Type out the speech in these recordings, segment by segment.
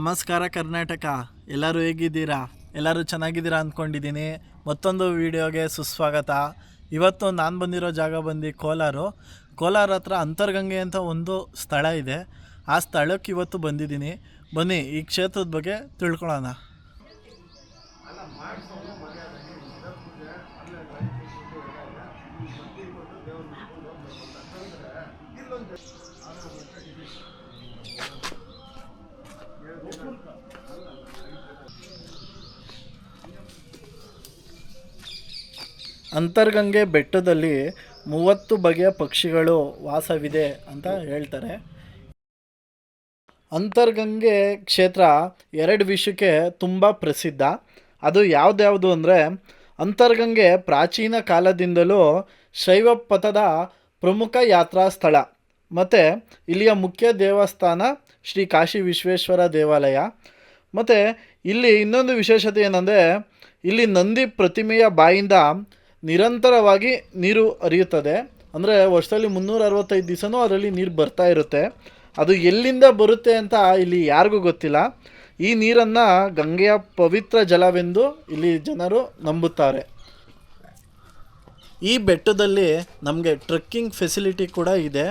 ನಮಸ್ಕಾರ ಕರ್ನಾಟಕ. ಎಲ್ಲರೂ ಹೇಗಿದ್ದೀರಾ? ಎಲ್ಲರೂ ಚೆನ್ನಾಗಿದ್ದೀರಾ ಅಂದ್ಕೊಂಡಿದ್ದೀನಿ. ಮತ್ತೊಂದು ವಿಡಿಯೋಗೆ ಸುಸ್ವಾಗತ. ಇವತ್ತು ನಾನು ಬಂದಿರೋ ಜಾಗ ಬಂದು ಕೋಲಾರ ಹತ್ರ ಅಂತರ್ಗಂಗೆ ಅಂತ ಒಂದು ಸ್ಥಳ ಇದೆ. ಆ ಸ್ಥಳಕ್ಕೆ ಇವತ್ತು ಬಂದಿದ್ದೀನಿ. ಬನ್ನಿ ಈ ಕ್ಷೇತ್ರದ ಬಗ್ಗೆ ತಿಳ್ಕೊಳ್ಳೋಣ. ಅಂತರ್ಗಂಗೆ ಬೆಟ್ಟದಲ್ಲಿ 30 ಬಗೆಯ ಪಕ್ಷಿಗಳು ವಾಸವಿದೆ ಅಂತ ಹೇಳ್ತಾರೆ. ಅಂತರ್ಗಂಗೆ ಕ್ಷೇತ್ರ 2 ವಿಷಯಕ್ಕೆ ತುಂಬ ಪ್ರಸಿದ್ಧ. ಅದು ಯಾವ್ದ್ಯಾವುದು ಅಂದರೆ, ಅಂತರ್ಗಂಗೆ ಪ್ರಾಚೀನ ಕಾಲದಿಂದಲೂ ಶೈವ ಪಥದ ಪ್ರಮುಖ ಯಾತ್ರಾ ಸ್ಥಳ. ಮತ್ತು ಇಲ್ಲಿಯ ಮುಖ್ಯ ದೇವಸ್ಥಾನ ಶ್ರೀ ಕಾಶಿ ವಿಶ್ವೇಶ್ವರ ದೇವಾಲಯ. ಮತ್ತು ಇಲ್ಲಿ ಇನ್ನೊಂದು ವಿಶೇಷತೆ ಏನಂದರೆ, ಇಲ್ಲಿ ನಂದಿ ಪ್ರತಿಮೆಯ ಬಾಯಿಂದ ನಿರಂತರವಾಗಿ ನೀರು ಹರಿಯುತ್ತದೆ. ಅಂದರೆ ವರ್ಷದಲ್ಲಿ 365 ದಿವಸನೂ ಅದರಲ್ಲಿ ನೀರು ಬರ್ತಾ ಇರುತ್ತೆ. ಅದು ಎಲ್ಲಿಂದ ಬರುತ್ತೆ ಅಂತ ಇಲ್ಲಿ ಯಾರಿಗೂ ಗೊತ್ತಿಲ್ಲ. ಈ ನೀರನ್ನು ಗಂಗೆಯ ಪವಿತ್ರ ಜಲವೆಂದು ಇಲ್ಲಿ ಜನರು ನಂಬುತ್ತಾರೆ. ಈ ಬೆಟ್ಟದಲ್ಲಿ ನಮಗೆ ಟ್ರೆಕ್ಕಿಂಗ್ ಫೆಸಿಲಿಟಿ ಕೂಡ ಇದೆ.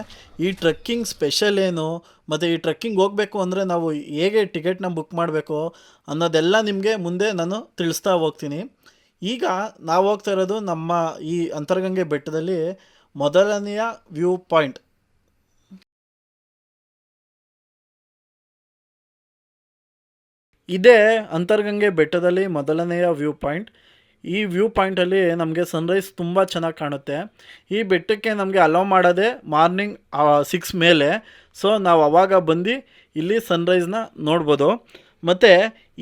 ಈ ಟ್ರೆಕ್ಕಿಂಗ್ ಸ್ಪೆಷಲ್ ಏನು, ಮತ್ತು ಈ ಟ್ರೆಕ್ಕಿಂಗ್ ಹೋಗಬೇಕು ಅಂದರೆ ನಾವು ಹೇಗೆ ಟಿಕೆಟ್ನ ಬುಕ್ ಮಾಡಬೇಕು ಅನ್ನೋದೆಲ್ಲ ನಿಮಗೆ ಮುಂದೆ ನಾನು ತಿಳಿಸ್ತಾ ಹೋಗ್ತೀನಿ. ಈಗ ನಾವು ಹೋಗ್ತಾ ಇರೋದು ನಮ್ಮ ಈ ಅಂತರ್ಗಂಗೆ ಬೆಟ್ಟದಲ್ಲಿ ಮೊದಲನೆಯ ವ್ಯೂ ಪಾಯಿಂಟ್. ಇದೇ ಅಂತರ್ಗಂಗೆ ಬೆಟ್ಟದಲ್ಲಿ ಮೊದಲನೆಯ ವ್ಯೂ ಪಾಯಿಂಟ್. ಈ ವ್ಯೂ ಪಾಯಿಂಟಲ್ಲಿ ನಮಗೆ ಸನ್ರೈಸ್ ತುಂಬ ಚೆನ್ನಾಗಿ ಕಾಣುತ್ತೆ. ಈ ಬೆಟ್ಟಕ್ಕೆ ನಮಗೆ ಅಲೋ ಮಾಡೋದೇ ಮಾರ್ನಿಂಗ್ 6 ಮೇಲೆ. ಸೊ ನಾವು ಅವಾಗ ಬಂದು ಇಲ್ಲಿ ಸನ್ರೈಸ್ನ ನೋಡ್ಬೋದು. ಮತ್ತು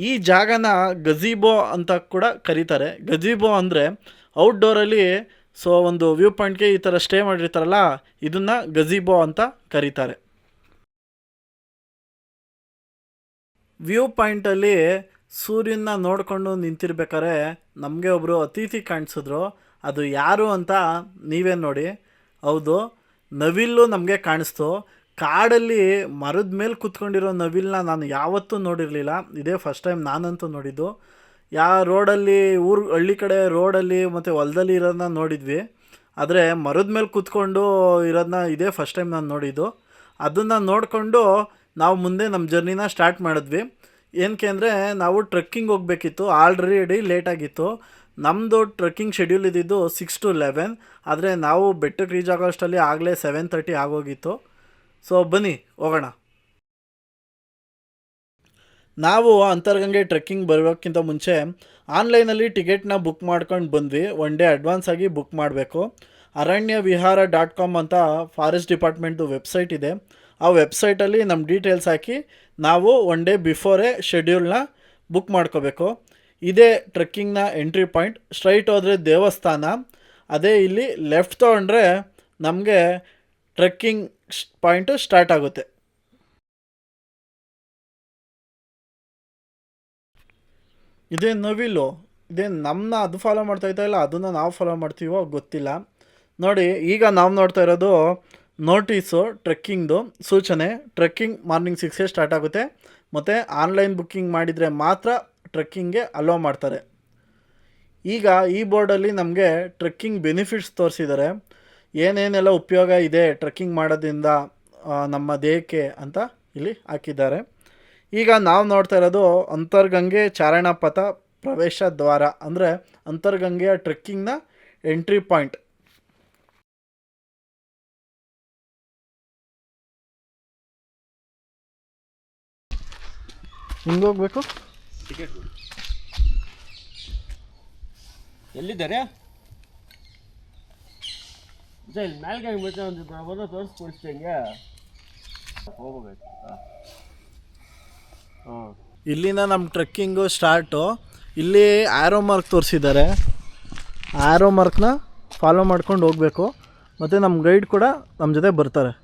ಈ ಜಾಗನ ಗಜೀಬೋ ಅಂತ ಕೂಡ ಕರೀತಾರೆ. ಗಜೀಬೋ ಅಂದರೆ ಔಟ್ಡೋರಲ್ಲಿ, ಸೊ ಒಂದು ವ್ಯೂ ಪಾಯಿಂಟ್ಗೆ ಈ ಥರ ಸ್ಟೇ ಮಾಡಿರ್ತಾರಲ್ಲ, ಇದನ್ನು ಗಜೀಬೋ ಅಂತ ಕರೀತಾರೆ. ವ್ಯೂ ಪಾಯಿಂಟಲ್ಲಿ ಸೂರ್ಯನ ನೋಡಿಕೊಂಡು ನಿಂತಿರ್ಬೇಕಾದ್ರೆ ನಮಗೆ ಒಬ್ಬರು ಅತಿಥಿ ಕಾಣಿಸಿದ್ರು. ಅದು ಯಾರು ಅಂತ ನೀವೇ ನೋಡಿ. ಹೌದು, ನವಿಲು ನಮಗೆ ಕಾಣಿಸ್ತು. ಕಾಡಲ್ಲಿ ಮರದ ಮೇಲೆ ಕೂತ್ಕೊಂಡಿರೋ ನವಿಲನ್ನ ನಾನು ಯಾವತ್ತೂ ನೋಡಿರಲಿಲ್ಲ. ಇದೇ ಫಸ್ಟ್ ಟೈಮ್ ನಾನಂತೂ ನೋಡಿದ್ದು. ರೋಡಲ್ಲಿ ಹಳ್ಳಿ ಕಡೆ ರೋಡಲ್ಲಿ ಮತ್ತು ಹೊಲದಲ್ಲಿ ಇರೋದನ್ನ ನೋಡಿದ್ವಿ, ಆದರೆ ಮರದ ಮೇಲೆ ಕೂತ್ಕೊಂಡು ಇರೋದನ್ನ ಇದೇ ಫಸ್ಟ್ ಟೈಮ್ ನಾನು ನೋಡಿದ್ದು. ಅದನ್ನು ನೋಡಿಕೊಂಡು ನಾವು ಮುಂದೆ ನಮ್ಮ ಜರ್ನಿನ ಸ್ಟಾರ್ಟ್ ಮಾಡಿದ್ವಿ. ಏನಕ್ಕೆ ಅಂದರೆ, ನಾವು ಟ್ರೆಕ್ಕಿಂಗ್ ಹೋಗಬೇಕಿತ್ತು. ಆಲ್ರೆಡಿ ಲೇಟಾಗಿತ್ತು. ನಮ್ಮದು ಟ್ರೆಕ್ಕಿಂಗ್ ಶೆಡ್ಯೂಲ್ ಇದ್ದಿದ್ದು 6 to 11, ಆದರೆ ನಾವು ಬೆಟ್ಟಕ್ಕೆ ರೀಚ್ ಆಗೋ ಅಷ್ಟರಲ್ಲಿ ಆಗಲೇ 7:30 ಆಗೋಗಿತ್ತು. ಸೊ ಬನ್ನಿ ಹೋಗೋಣ. ನಾವು ಅಂತರ್ಗಂಗೆ ಟ್ರೆಕ್ಕಿಂಗ್ ಬರೋಕ್ಕಿಂತ ಮುಂಚೆ ಆನ್ಲೈನಲ್ಲಿ ಟಿಕೆಟ್ನ ಬುಕ್ ಮಾಡ್ಕೊಂಡು ಬಂದ್ವಿ. 1 ಡೇ ಅಡ್ವಾನ್ಸ್ ಆಗಿ ಬುಕ್ ಮಾಡಬೇಕು. aranyavihara.com ಅಂತ ಫಾರೆಸ್ಟ್ ಡಿಪಾರ್ಟ್ಮೆಂಟ್ದು ವೆಬ್ಸೈಟ್ ಇದೆ. ಆ ವೆಬ್ಸೈಟಲ್ಲಿ ನಮ್ಮ ಡೀಟೇಲ್ಸ್ ಹಾಕಿ ನಾವು 1 ಡೇ ಬಿಫೋರೇ ಶೆಡ್ಯೂಲ್ನ ಬುಕ್ ಮಾಡ್ಕೋಬೇಕು. ಇದೇ ಟ್ರೆಕ್ಕಿಂಗ್ನ ಎಂಟ್ರಿ ಪಾಯಿಂಟ್. ಸ್ಟ್ರೈಟ್ ಹೋದರೆ ದೇವಸ್ಥಾನ. ಅದೇ ಇಲ್ಲಿ ಲೆಫ್ಟ್ ತೊಗೊಂಡ್ರೆ ನಮಗೆ ಟ್ರೆಕ್ಕಿಂಗ್ ಪಾಯಿಂಟು ಸ್ಟಾರ್ಟ್ ಆಗುತ್ತೆ. ಇದೇ ನವಿಲು, ಇದೇ ನಮ್ಮನ್ನ ಅದು ಫಾಲೋ ಮಾಡ್ತಾ ಇಲ್ಲ, ಅದನ್ನು ನಾವು ಫಾಲೋ ಮಾಡ್ತೀವೋ ಗೊತ್ತಿಲ್ಲ. ನೋಡಿ, ಈಗ ನಾವು ನೋಡ್ತಾ ಇರೋದು ನೋಟಿಸು, ಟ್ರೆಕ್ಕಿಂಗ್ದು ಸೂಚನೆ. ಟ್ರೆಕ್ಕಿಂಗ್ ಮಾರ್ನಿಂಗ್ 6ಗೆ ಸ್ಟಾರ್ಟ್ ಆಗುತ್ತೆ, ಮತ್ತು ಆನ್ಲೈನ್ ಬುಕ್ಕಿಂಗ್ ಮಾಡಿದರೆ ಮಾತ್ರ ಟ್ರೆಕ್ಕಿಂಗ್ಗೆ ಅಲೋ ಮಾಡ್ತಾರೆ. ಈಗ ಈ ಬೋರ್ಡಲ್ಲಿ ನಮಗೆ ಟ್ರೆಕ್ಕಿಂಗ್ ಬೆನಿಫಿಟ್ಸ್ ತೋರಿಸಿದ್ದಾರೆ. ಏನೇನೆಲ್ಲ ಉಪಯೋಗ ಇದೆ ಟ್ರೆಕ್ಕಿಂಗ್ ಮಾಡೋದ್ರಿಂದ ನಮ್ಮ ದೇಹಕ್ಕೆ ಅಂತ ಇಲ್ಲಿ ಹಾಕಿದ್ದಾರೆ. ಈಗ ನಾವು ನೋಡ್ತಾ ಇರೋದು ಅಂತರ್ಗಂಗೆ ಚಾರಣ ಪಥ ಪ್ರವೇಶ ದ್ವಾರ, ಅಂದರೆ ಅಂತರ್ಗಂಗೆಯ ಟ್ರೆಕ್ಕಿಂಗ್ನ ಎಂಟ್ರಿ ಪಾಯಿಂಟ್. ಹಿಂಗೋಗ್ಬೇಕು. ಎಲ್ಲಿದ್ದಾರೆ? ನಾಲ್ಕಾಗಿ ಮತ್ತೆ ಒಂದು ತೋರಿಸ್ಕೊಡ್ತಂಗೆ ಹೋಗ್ಬೇಕು. ಇಲ್ಲಿಂದ ನಮ್ಮ ಟ್ರೆಕ್ಕಿಂಗು ಸ್ಟಾರ್ಟು. ಇಲ್ಲಿ ಆ್ಯರೋ ಮಾರ್ಕ್ ತೋರಿಸಿದ್ದಾರೆ. ಆ್ಯರೋ ಮಾರ್ಕ್ನ ಫಾಲೋ ಮಾಡ್ಕೊಂಡು ಹೋಗಬೇಕು. ಮತ್ತು ನಮ್ಮ ಗೈಡ್ ಕೂಡ ನಮ್ಮ ಜೊತೆ ಬರ್ತಾರೆ.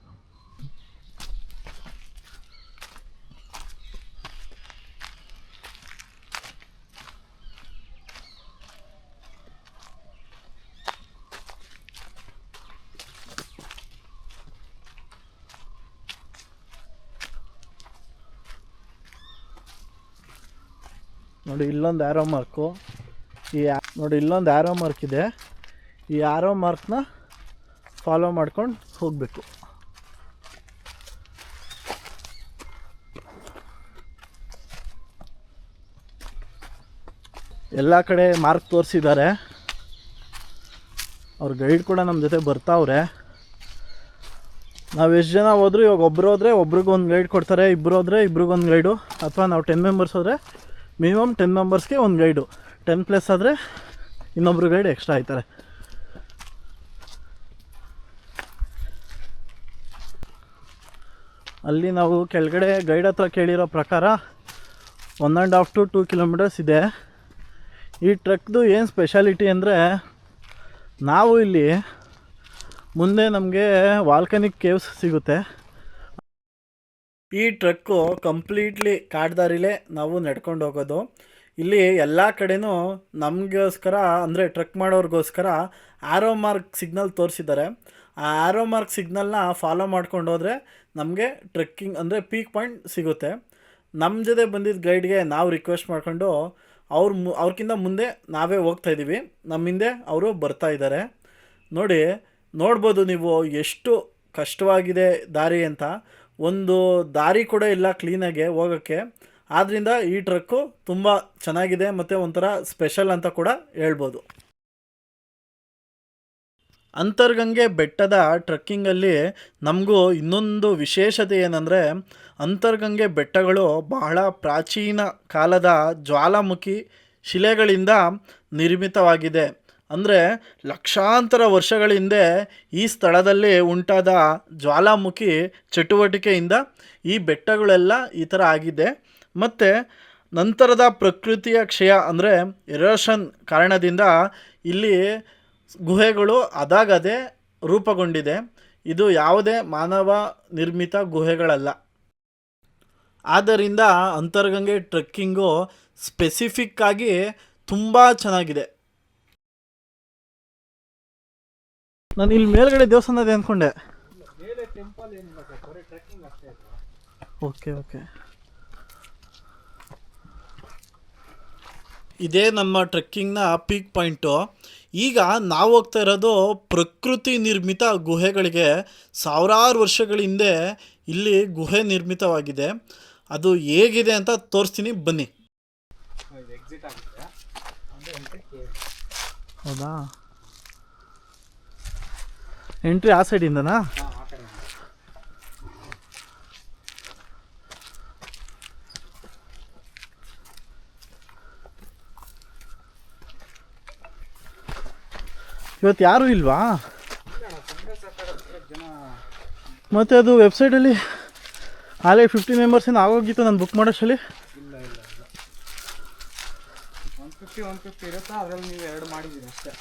ನೋಡಿ ಇಲ್ಲೊಂದು ಆ್ಯರೋ ಮಾರ್ಕು, ನೋಡಿ ಇಲ್ಲೊಂದು ಆ್ಯರೋ ಮಾರ್ಕ್ ಇದೆ. ಈ ಆ್ಯರೋ ಮಾರ್ಕ್ನ ಫಾಲೋ ಮಾಡ್ಕೊಂಡು ಹೋಗಬೇಕು. ಎಲ್ಲ ಕಡೆ ಮಾರ್ಕ್ ತೋರಿಸಿದ್ದಾರೆ. ಅವ್ರ ಗೈಡ್ ಕೂಡ ನಮ್ಮ ಜೊತೆ ಬರ್ತಾವ್ರೆ. ನಾವು ಎಷ್ಟು ಜನ ಹೋದ್ರು, ಇವಾಗ ಒಬ್ಬರು ಹೋದರೆ ಒಬ್ರಿಗೊಂದು ಗೈಡ್ ಕೊಡ್ತಾರೆ, ಇಬ್ಬರು ಹೋದರೆ ಇಬ್ರಿಗೊಂದು ಗೈಡು, ಅಥವಾ ನಾವು 10 ಮೆಂಬರ್ಸ್ ಹೋದರೆ ಮಿನಿಮಮ್ 10 ಮೆಂಬರ್ಸ್ಗೆ ಒಂದು ಗೈಡು, 10+ ಆದರೆ ಇನ್ನೊಬ್ರು ಗೈಡ್ ಎಕ್ಸ್ಟ್ರಾ ಆಯ್ತಾರೆ. ಅಲ್ಲಿ ನಾವು ಕೆಳಗಡೆ ಗೈಡ್ ಹತ್ರ ಕೇಳಿರೋ ಪ್ರಕಾರ 1.5 to 2 ಕಿಲೋಮೀಟರ್ಸ್ ಇದೆ. ಈ ಟ್ರೆಕ್ದು ಏನು ಸ್ಪೆಷಾಲಿಟಿ ಅಂದರೆ, ನಾವು ಇಲ್ಲಿ ಮುಂದೆ ನಮಗೆ ವಾಲ್ಕನಿಕ್ ಕೇವ್ಸ್ ಸಿಗುತ್ತೆ. ಈ ಟ್ರೆಕ್ಕು ಕಂಪ್ಲೀಟ್ಲಿ ಕಾಡ್ದಾರಿಲೇ ನಾವು ನಡ್ಕೊಂಡು ಹೋಗೋದು. ಇಲ್ಲಿ ಎಲ್ಲ ಕಡೆನೂ ನಮಗೋಸ್ಕರ, ಅಂದರೆ ಟ್ರೆಕ್ ಮಾಡೋರಿಗೋಸ್ಕರ ಆ್ಯರೋ ಮಾರ್ಕ್ ಸಿಗ್ನಲ್ ತೋರಿಸಿದ್ದಾರೆ. ಆ ಆ್ಯರೋ ಮಾರ್ಕ್ ಸಿಗ್ನಲ್ನ ಫಾಲೋ ಮಾಡ್ಕೊಂಡು ಹೋದರೆ ನಮಗೆ ಟ್ರೆಕ್ಕಿಂಗ್ ಅಂದರೆ ಪೀಕ್ ಪಾಯಿಂಟ್ ಸಿಗುತ್ತೆ. ನಮ್ಮ ಜೊತೆ ಬಂದಿದ್ದ ಗೈಡ್ಗೆ ನಾವು ರಿಕ್ವೆಸ್ಟ್ ಮಾಡ್ಕೊಂಡು ಅವ್ರಿಗಿಂತ ಮುಂದೆ ನಾವೇ ಹೋಗ್ತಾಯಿದ್ದೀವಿ, ನಮ್ಮ ಹಿಂದೆ ಅವರು ಬರ್ತಾಯಿದ್ದಾರೆ. ನೋಡ್ಬೋದು ನೀವು ಎಷ್ಟು ಕಷ್ಟವಾಗಿದೆ ದಾರಿ ಅಂತ. ಒಂದು ದಾರಿ ಕೂಡ ಇಲ್ಲ ಕ್ಲೀನಾಗೆ ಹೋಗೋಕ್ಕೆ. ಆದ್ದರಿಂದ ಈ ಟ್ರಕ್ಕು ತುಂಬ ಚೆನ್ನಾಗಿದೆ ಮತ್ತು ಒಂಥರ ಸ್ಪೆಷಲ್ ಅಂತ ಕೂಡ ಹೇಳ್ಬೋದು. ಅಂತರ್ಗಂಗೆ ಬೆಟ್ಟದ ಟ್ರೆಕ್ಕಿಂಗಲ್ಲಿ ನಮಗೂ ಇನ್ನೊಂದು ವಿಶೇಷತೆ ಏನಂದರೆ, ಅಂತರ್ಗಂಗೆ ಬೆಟ್ಟಗಳು ಬಹಳ ಪ್ರಾಚೀನ ಕಾಲದ ಜ್ವಾಲಾಮುಖಿ ಶಿಲೆಗಳಿಂದ ನಿರ್ಮಿತವಾಗಿದೆ. ಅಂದರೆ ಲಕ್ಷಾಂತರ ವರ್ಷಗಳ ಹಿಂದೆ ಈ ಸ್ಥಳದಲ್ಲಿ ಉಂಟಾದ ಜ್ವಾಲಾಮುಖಿ ಚಟುವಟಿಕೆಯಿಂದ ಈ ಬೆಟ್ಟಗಳೆಲ್ಲ ಈ ಥರ ಆಗಿದೆ. ಮತ್ತು ನಂತರದ ಪ್ರಕೃತಿಯ ಕ್ಷಯ ಅಂದರೆ ಎರೋಷನ್ ಕಾರಣದಿಂದ ಇಲ್ಲಿ ಗುಹೆಗಳು ಅದಾಗದೇ ರೂಪುಗೊಂಡಿದೆ. ಇದು ಯಾವುದೇ ಮಾನವ ನಿರ್ಮಿತ ಗುಹೆಗಳಲ್ಲ. ಆದ್ದರಿಂದ ಅಂತರ್ಗಂಗೆ ಟ್ರೆಕ್ಕಿಂಗು ಸ್ಪೆಸಿಫಿಕ್ಕಾಗಿ ತುಂಬ ಚೆನ್ನಾಗಿದೆ. ನಾನು ಇಲ್ಲಿ ಮೇಲ್ಗಡೆ ದೇವಸ್ಥಾನ ಇದೆ ಅಂದ್ಕೊಂಡೆ. ಓಕೆ. ಇದೇ ನಮ್ಮ ಟ್ರೆಕ್ಕಿಂಗ್ನ ಪೀಕ್ ಪಾಯಿಂಟು. ಈಗ ನಾವು ಹೋಗ್ತಾ ಇರೋದು ಪ್ರಕೃತಿ ನಿರ್ಮಿತ ಗುಹೆಗಳಿಗೆ. ಸಾವಿರಾರು ವರ್ಷಗಳ ಹಿಂದೆ ಇಲ್ಲಿ ಗುಹೆ ನಿರ್ಮಿತವಾಗಿದೆ. ಅದು ಹೇಗಿದೆ ಅಂತ ತೋರಿಸ್ತೀನಿ ಬನ್ನಿ. ಹೌದಾ, ಎಂಟ್ರಿ ಆ ಸೈಡಿಂದನಾ? ಇವತ್ತು ಯಾರೂ ಇಲ್ವಾ? ಮತ್ತು ಅದು ವೆಬ್ಸೈಟಲ್ಲಿ ಆಲೇ 50 ಮೆಂಬರ್ಸಿನ ಆಗೋಗಿತ್ತು ನಾನು ಬುಕ್ ಮಾಡೋಷ್ಟರಲ್ಲಿ. ಇಲ್ಲ 150 ಇರುತ್ತಾ? ಅದರಲ್ಲಿ ನೀವು 2 ಮಾಡಿದ್ದೀರಿ ಅಷ್ಟೇ.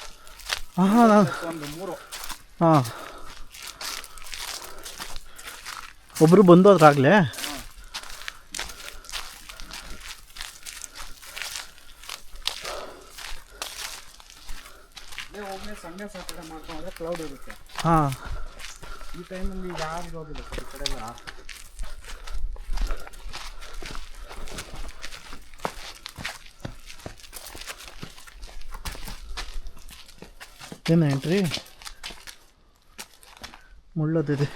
ನಾನು 3. ಹಾಂ, ಒಬ್ಬರು ಬಂದು ಅದ್ರಾಗಲೇ. ಒಬ್ಬನೇ ಸಂಡೇ ಸಾಟರ್ಡೆ ಮಾಡ್ಕೊಂಡ್ರೆ ಕ್ಲೌಡ್ ಇರುತ್ತೆ. ಹಾಂ, ಈ ಟೈಮಲ್ಲಿ ಯಾರು ಇರೋದಿಲ್ಲ ಈ ಕಡೆ ಎಲ್ಲ. ಏನು ಎಂಟ್ರಿ ಮುಳ್ಳೋದಿದೆ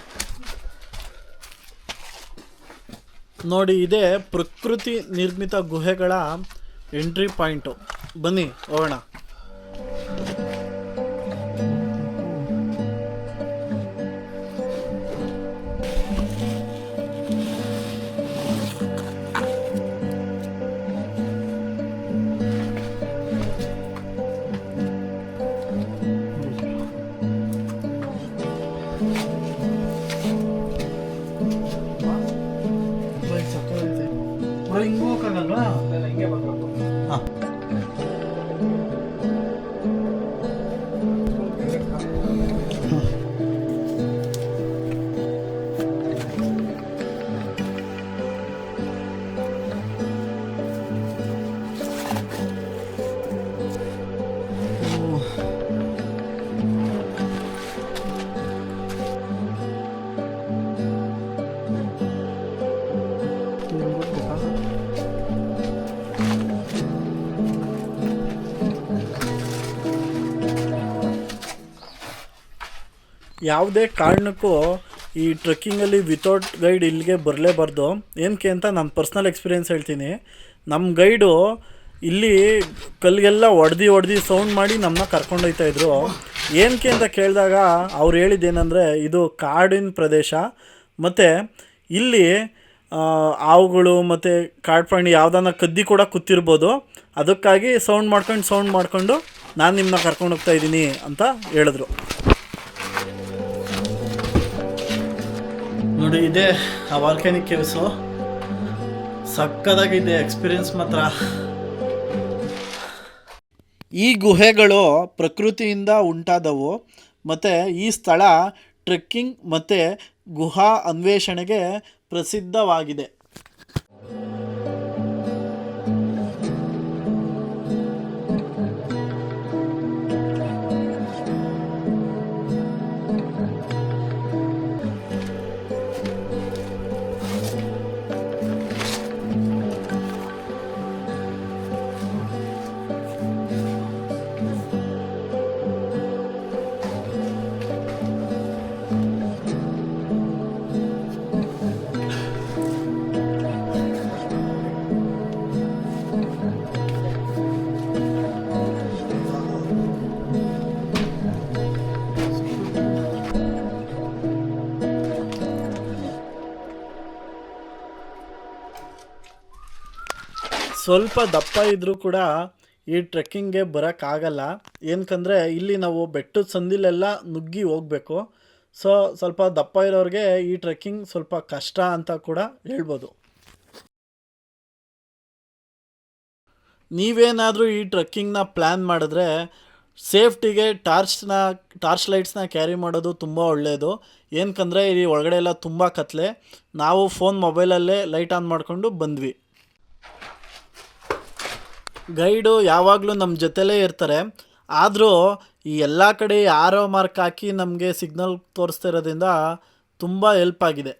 ನೋಡಿ. ಇದೇ ಪ್ರಕೃತಿ ನಿರ್ಮಿತ ಗುಹೆಗಳ ಎಂಟ್ರಿ ಪಾಯಿಂಟು. ಬನ್ನಿ ಹೋಗೋಣ. ಹಿಂಗೆ ಹೋಗಕ್ಕಾಗಲ್ವಾ? ಹಿಂಗೆ ಬರಬೇಕು. ಹಾಂ, ಯಾವುದೇ ಕಾರಣಕ್ಕೂ ಈ ಟ್ರೆಕ್ಕಿಂಗಲ್ಲಿ ವಿತೌಟ್ ಗೈಡ್ ಇಲ್ಲಿಗೆ ಬರಲೇಬಾರ್ದು. ಏನಕ್ಕೆ ಅಂತ ನಾನು ಪರ್ಸ್ನಲ್ ಎಕ್ಸ್ಪೀರಿಯೆನ್ಸ್ ಹೇಳ್ತೀನಿ. ನಮ್ಮ ಗೈಡು ಇಲ್ಲಿ ಕಲ್ಲಿಗೆಲ್ಲ ಹೊಡೆದು ಸೌಂಡ್ ಮಾಡಿ ನಮ್ಮನ್ನ ಕರ್ಕೊಂಡೋಗ್ತಾಯಿದ್ರು. ಏನಕ್ಕೆ ಅಂತ ಕೇಳಿದಾಗ ಅವ್ರು ಹೇಳಿದ್ದೇನೆಂದರೆ, ಇದು ಕಾಡಿನ ಪ್ರದೇಶ ಮತ್ತು ಇಲ್ಲಿ ಹಾವುಗಳು ಮತ್ತು ಕಾಡು ಪ್ರಾಣಿ ಯಾವುದನ್ನ ಕದ್ದಿ ಕೂಡ ಕೂತಿರ್ಬೋದು, ಅದಕ್ಕಾಗಿ ಸೌಂಡ್ ಮಾಡ್ಕೊಂಡು ನಾನು ನಿಮ್ಮನ್ನ ಕರ್ಕೊಂಡು ಹೋಗ್ತಾಯಿದ್ದೀನಿ ಅಂತ ಹೇಳಿದ್ರು. ನೋಡಿ, ಇದೇ ಆ ವಾಲ್ಕ್ಯಾನಿಕ್ ಕೇವ್ಸು. ಸಕ್ಕದಾಗಿದೆ ಎಕ್ಸ್ಪೀರಿಯನ್ಸ್ ಮಾತ್ರ. ಈ ಗುಹೆಗಳು ಪ್ರಕೃತಿಯಿಂದ ಉಂಟಾದವು ಮತ್ತು ಈ ಸ್ಥಳ ಟ್ರೆಕ್ಕಿಂಗ್ ಮತ್ತು ಗುಹಾ ಅನ್ವೇಷಣೆಗೆ ಪ್ರಸಿದ್ಧವಾಗಿದೆ. ಸ್ವಲ್ಪ ದಪ್ಪ ಇದ್ದರೂ ಕೂಡ ಈ ಟ್ರೆಕ್ಕಿಂಗ್ಗೆ ಬರೋಕ್ಕಾಗಲ್ಲ. ಏನಕ್ಕಂದರೆ ಇಲ್ಲಿ ನಾವು ಬೆಟ್ಟದ ಸಂದಿಲೆಲ್ಲ ನುಗ್ಗಿ ಹೋಗಬೇಕು. ಸೊ ಸ್ವಲ್ಪ ದಪ್ಪ ಇರೋರಿಗೆ ಈ ಟ್ರೆಕ್ಕಿಂಗ್ ಸ್ವಲ್ಪ ಕಷ್ಟ ಅಂತ ಕೂಡ ಹೇಳ್ಬೋದು. ನೀವೇನಾದರೂ ಈ ಟ್ರೆಕ್ಕಿಂಗ್ನ ಪ್ಲ್ಯಾನ್ ಮಾಡಿದ್ರೆ ಸೇಫ್ಟಿಗೆ ಟಾರ್ಚ್ ಲೈಟ್ಸ್ನ ಕ್ಯಾರಿ ಮಾಡೋದು ತುಂಬ ಒಳ್ಳೆಯದು. ಏನಕ್ಕಂದರೆ ಇಲ್ಲಿ ಒಳಗಡೆ ಎಲ್ಲ ತುಂಬ ಕತ್ಲೆ. ನಾವು ಮೊಬೈಲಲ್ಲೇ ಲೈಟ್ ಆನ್ ಮಾಡಿಕೊಂಡು ಬಂದ್ವಿ. ಗೈಡು ಯಾವಾಗಲೂ ನಮ್ಮ ಜೊತೆಲೇ ಇರ್ತಾರೆ. ಆದರೂ ಈ ಎಲ್ಲ ಕಡೆ ಆರೋ ಮಾರ್ಕ್ ಹಾಕಿ ನಮಗೆ ಸಿಗ್ನಲ್ ತೋರಿಸ್ತಾ ಇರೋದ್ರಿಂದ ತುಂಬ ಹೆಲ್ಪ್ ಆಗಿದೆ.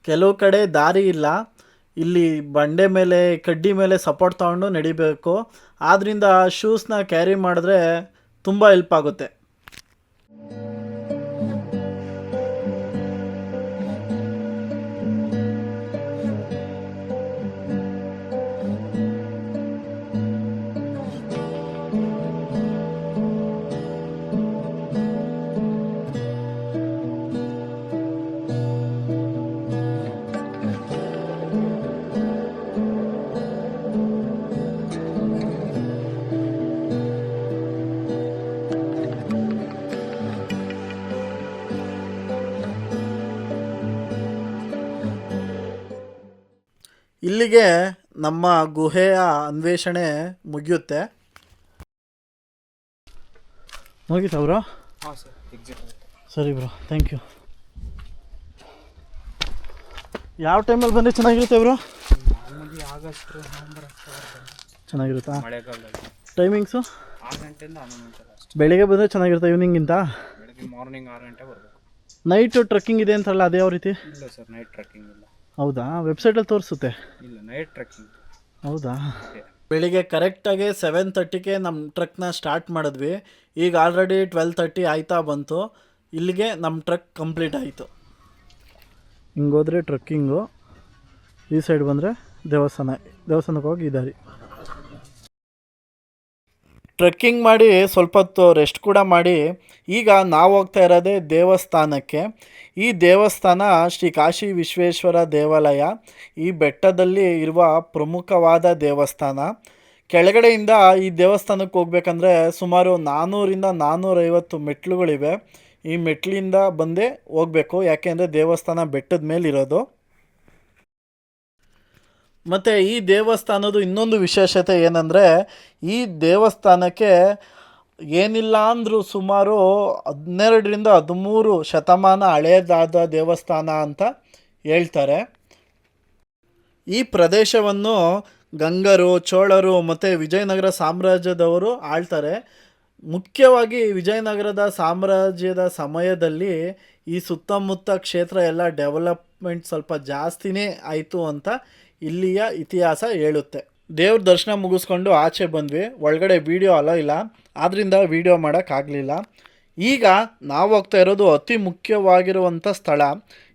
ಕೆಲವು ಕಡೆ ದಾರಿ ಇಲ್ಲ. ಇಲ್ಲಿ ಬಂಡೆ ಮೇಲೆ ಕಡ್ಡಿ ಮೇಲೆ ಸಪೋರ್ಟ್ ತೊಗೊಂಡು ನಡಿಬೇಕು. ಆದ್ದರಿಂದ ಶೂಸ್ನ ಕ್ಯಾರಿ ಮಾಡಿದ್ರೆ ತುಂಬ ಹೆಲ್ಪ್ ಆಗುತ್ತೆ. ಇಲ್ಲಿಗೆ ನಮ್ಮ ಗುಹೆಯ ಅನ್ವೇಷಣೆ ಮುಗಿಯುತ್ತೆ. ಮುಗೀತಾ ಬ್ರೋ? ಹಾಂ ಸರ್, ಎಕ್ಸಿಟ್. ಸರಿ ಬ್ರೋ, ಥ್ಯಾಂಕ್ ಯು. ಯಾವ ಟೈಮಲ್ಲಿ ಬಂದರೆ ಚೆನ್ನಾಗಿರುತ್ತೆ ಬ್ರೋ? ಮಾಮೂಲಿ ಆಗಸ್ಟ್, ನವೆಂಬರ್ ಚೆನ್ನಾಗಿರುತ್ತಾ? ಮಳೆಗಾಲದಲ್ಲಿ ಟೈಮಿಂಗ್ಸು 6 ಗಂಟೆಯಿಂದ 11 ಗಂಟೆ ಅಷ್ಟೇ. ಬೆಳಿಗ್ಗೆ ಬಂದರೆ ಚೆನ್ನಾಗಿರುತ್ತೆ, ಈವ್ನಿಂಗಿಂತ? ಬೆಳಗ್ಗೆ ಮಾರ್ನಿಂಗ್ 6 ಗಂಟೆ ಬರಬೇಕು. ನೈಟು ಟ್ರೆಕ್ಕಿಂಗ್ ಇದೆ ಅಂತಲ್ಲ, ಅದೇ ಯಾವ ರೀತಿ? ಇಲ್ಲ ಸರ್, ನೈಟ್ ಟ್ರೆಕ್ಕಿಂಗ್ ಇಲ್ಲ. ಹೌದಾ? ವೆಬ್ಸೈಟಲ್ಲಿ ತೋರಿಸುತ್ತೆ. ಇಲ್ಲ, ನೈಟ್ ಟ್ರೆಕ್ಕಿಂಗ್. ಹೌದಾ? ಬೆಳಿಗ್ಗೆ ಕರೆಕ್ಟಾಗಿ 7:30ಗೆ ನಮ್ಮ ಟ್ರಕ್ನ ಸ್ಟಾರ್ಟ್ ಮಾಡಿದ್ವಿ. ಈಗ ಆಲ್ರೆಡಿ 12:30 ಆಯ್ತಾ ಬಂತು. ಇಲ್ಲಿಗೆ ನಮ್ಮ ಟ್ರಕ್ ಕಂಪ್ಲೀಟ್ ಆಯಿತು. ಹಿಂಗೋದ್ರೆ ಟ್ರಕ್ಕಿಂಗು, ಈ ಸೈಡ್ ಬಂದರೆ ದೇವಸ್ಥಾನಕ್ಕೆ ಹೋಗಿ ಈ ದಾರಿ. ಟ್ರೆಕ್ಕಿಂಗ್ ಮಾಡಿ ಸ್ವಲ್ಪ ಹೊತ್ತು ರೆಸ್ಟ್ ಕೂಡ ಮಾಡಿ ಈಗ ನಾವು ಹೋಗ್ತಾ ಇರೋದೇ ದೇವಸ್ಥಾನಕ್ಕೆ. ಈ ದೇವಸ್ಥಾನ ಶ್ರೀ ಕಾಶಿ ವಿಶ್ವೇಶ್ವರ ದೇವಾಲಯ. ಈ ಬೆಟ್ಟದಲ್ಲಿ ಇರುವ ಪ್ರಮುಖವಾದ ದೇವಸ್ಥಾನ. ಕೆಳಗಡೆಯಿಂದ ಈ ದೇವಸ್ಥಾನಕ್ಕೆ ಹೋಗ್ಬೇಕಂದ್ರೆ ಸುಮಾರು 400ರಿಂದ 450 ಮೆಟ್ಲುಗಳಿವೆ. ಈ ಮೆಟ್ಲಿಂದ ಬಂದೇ ಹೋಗಬೇಕು, ಯಾಕೆಂದರೆ ದೇವಸ್ಥಾನ ಬೆಟ್ಟದ ಮೇಲಿರೋದು. ಮತ್ತು ಈ ದೇವಸ್ಥಾನದ ಇನ್ನೊಂದು ವಿಶೇಷತೆ ಏನಂದರೆ, ಈ ದೇವಸ್ಥಾನಕ್ಕೆ ಏನಿಲ್ಲ ಅಂದರೂ ಸುಮಾರು 12ರಿಂದ 13 ಶತಮಾನ ಹಳೆಯದಾದ ದೇವಸ್ಥಾನ ಅಂತ ಹೇಳ್ತಾರೆ. ಈ ಪ್ರದೇಶವನ್ನು ಗಂಗರು, ಚೋಳರು ಮತ್ತು ವಿಜಯನಗರ ಸಾಮ್ರಾಜ್ಯದವರು ಆಳ್ತಾರೆ. ಮುಖ್ಯವಾಗಿ ವಿಜಯನಗರದ ಸಾಮ್ರಾಜ್ಯದ ಸಮಯದಲ್ಲಿ ಈ ಸುತ್ತಮುತ್ತ ಕ್ಷೇತ್ರ ಎಲ್ಲ ಡೆವಲಪ್ಮೆಂಟ್ ಸ್ವಲ್ಪ ಜಾಸ್ತಿನೇ ಆಯಿತು ಅಂತ ಇಲ್ಲಿಯ ಇತಿಹಾಸ ಹೇಳುತ್ತೆ. ದೇವ್ರ ದರ್ಶನ ಮುಗಿಸ್ಕೊಂಡು ಆಚೆ ಬಂದ್ವಿ. ಒಳಗಡೆ ವೀಡಿಯೋ ಅಲೋ ಇಲ್ಲ, ಆದ್ದರಿಂದ ವೀಡಿಯೋ ಮಾಡೋಕ್ಕಾಗಲಿಲ್ಲ. ಈಗ ನಾವು ಹೋಗ್ತಾ ಇರೋದು ಅತಿ ಮುಖ್ಯವಾಗಿರುವಂಥ ಸ್ಥಳ.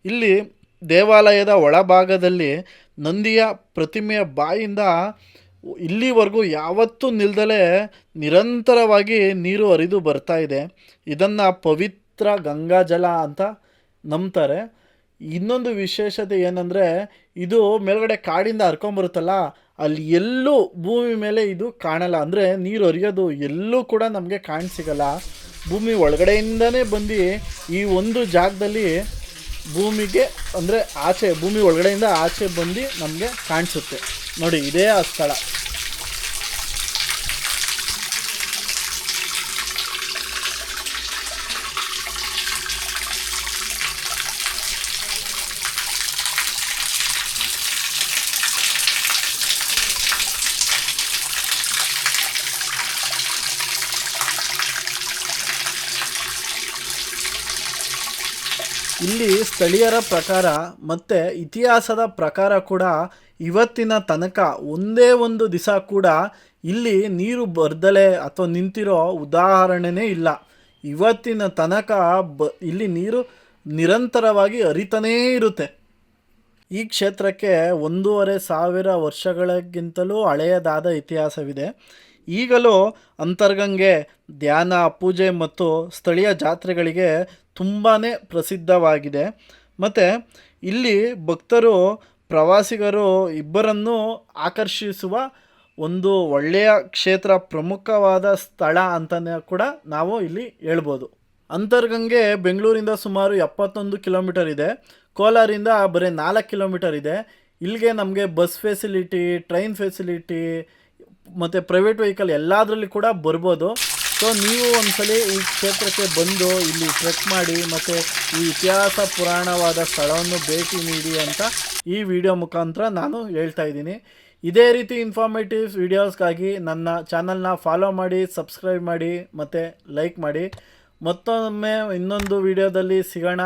ಇಲ್ಲಿ ದೇವಾಲಯದ ಒಳಭಾಗದಲ್ಲಿ ನಂದಿಯ ಪ್ರತಿಮೆಯ ಬಾಯಿಂದ ಇಲ್ಲಿವರೆಗೂ ಯಾವತ್ತೂ ನಿಲ್ದಲೇ ನಿರಂತರವಾಗಿ ನೀರು ಹರಿದು ಬರ್ತಾ ಇದೆ. ಇದನ್ನು ಪವಿತ್ರ ಗಂಗಾಜಲ ಅಂತ ನಂಬ್ತಾರೆ. ಇನ್ನೊಂದು ವಿಶೇಷತೆ ಏನಂದರೆ, ಇದು ಮೇಲ್ಗಡೆ ಕಾಡಿಂದ ಹರ್ಕೊಂಬರುತ್ತಲ್ಲ, ಅಲ್ಲಿ ಎಲ್ಲೂ ಭೂಮಿ ಮೇಲೆ ಇದು ಕಾಣಲ್ಲ. ಅಂದರೆ ನೀರು ಹರಿಯೋದು ಎಲ್ಲೂ ಕೂಡ ನಮಗೆ ಕಾಣಸಿಗಲ್ಲ. ಭೂಮಿ ಒಳಗಡೆಯಿಂದನೇ ಬಂದು ಈ ಒಂದು ಜಾಗದಲ್ಲಿ ಭೂಮಿಗೆ ಅಂದರೆ ಆಚೆ, ಭೂಮಿ ಒಳಗಡೆಯಿಂದ ಆಚೆ ಬಂದು ನಮಗೆ ಕಾಣಿಸುತ್ತೆ. ನೋಡಿ, ಇದೇ ಆ ಸ್ಥಳ. ಇಲ್ಲಿ ಸ್ಥಳೀಯರ ಪ್ರಕಾರ ಮತ್ತು ಇತಿಹಾಸದ ಪ್ರಕಾರ ಕೂಡ ಇವತ್ತಿನ ತನಕ ಒಂದೇ ಒಂದು ದಿವಸ ಕೂಡ ಇಲ್ಲಿ ನೀರು ಬರ್ದಲೆ ಅಥವಾ ನಿಂತಿರೋ ಉದಾಹರಣೆನೇ ಇಲ್ಲ. ಇವತ್ತಿನ ತನಕ ಇಲ್ಲಿ ನೀರು ನಿರಂತರವಾಗಿ ಹರಿತಾನೇ ಇರುತ್ತೆ. ಈ ಕ್ಷೇತ್ರಕ್ಕೆ 1500 ವರ್ಷಗಳಿಗಿಂತಲೂ ಹಳೆಯದಾದ ಇತಿಹಾಸವಿದೆ. ಈಗಲೂ ಅಂತರ್ಗಂಗೆ, ಧ್ಯಾನ, ಪೂಜೆ ಮತ್ತು ಸ್ಥಳೀಯ ಜಾತ್ರೆಗಳಿಗೆ ತುಂಬಾ ಪ್ರಸಿದ್ಧವಾಗಿದೆ. ಮತ್ತು ಇಲ್ಲಿ ಭಕ್ತರು, ಪ್ರವಾಸಿಗರು ಇಬ್ಬರನ್ನೂ ಆಕರ್ಷಿಸುವ ಒಂದು ಒಳ್ಳೆಯ ಕ್ಷೇತ್ರ, ಪ್ರಮುಖವಾದ ಸ್ಥಳ ಅಂತಲೇ ಕೂಡ ನಾವು ಇಲ್ಲಿ ಹೇಳ್ಬೋದು. ಅಂತರ್ಗಂಗೆ ಬೆಂಗಳೂರಿಂದ ಸುಮಾರು 71 ಕಿಲೋಮೀಟರ್ ಇದೆ. ಕೋಲಾರಿಂದ ಬರೀ 4 ಕಿಲೋಮೀಟರ್ ಇದೆ. ಇಲ್ಲಿಗೆ ನಮಗೆ ಬಸ್ ಫೆಸಿಲಿಟಿ, ಟ್ರೈನ್ ಫೆಸಿಲಿಟಿ ಮತ್ತು ಪ್ರೈವೇಟ್ ವೆಹಿಕಲ್ ಎಲ್ಲದರಲ್ಲಿ ಕೂಡ ಬರ್ಬೋದು. ಸೊ ನೀವು ಒಂದ್ಸಲಿ ಈ ಕ್ಷೇತ್ರಕ್ಕೆ ಬಂದು ಇಲ್ಲಿ ಟ್ರೆಕ್ ಮಾಡಿ ಮತ್ತು ಈ ಇತಿಹಾಸ ಪುರಾಣವಾದ ಸ್ಥಳವನ್ನು ಭೇಟಿ ನೀಡಿ ಅಂತ ಈ ವಿಡಿಯೋ ಮುಖಾಂತರ ನಾನು ಹೇಳ್ತಾ ಇದ್ದೀನಿ. ಇದೇ ರೀತಿ ಇನ್ಫಾರ್ಮೇಟಿವ್ ವಿಡಿಯೋಸ್ಗಾಗಿ ನನ್ನ ಚಾನಲ್ನ ಫಾಲೋ ಮಾಡಿ, ಸಬ್ಸ್ಕ್ರೈಬ್ ಮಾಡಿ ಮತ್ತು ಲೈಕ್ ಮಾಡಿ. ಮತ್ತೊಮ್ಮೆ ಇನ್ನೊಂದು ವಿಡಿಯೋದಲ್ಲಿ ಸಿಗೋಣ.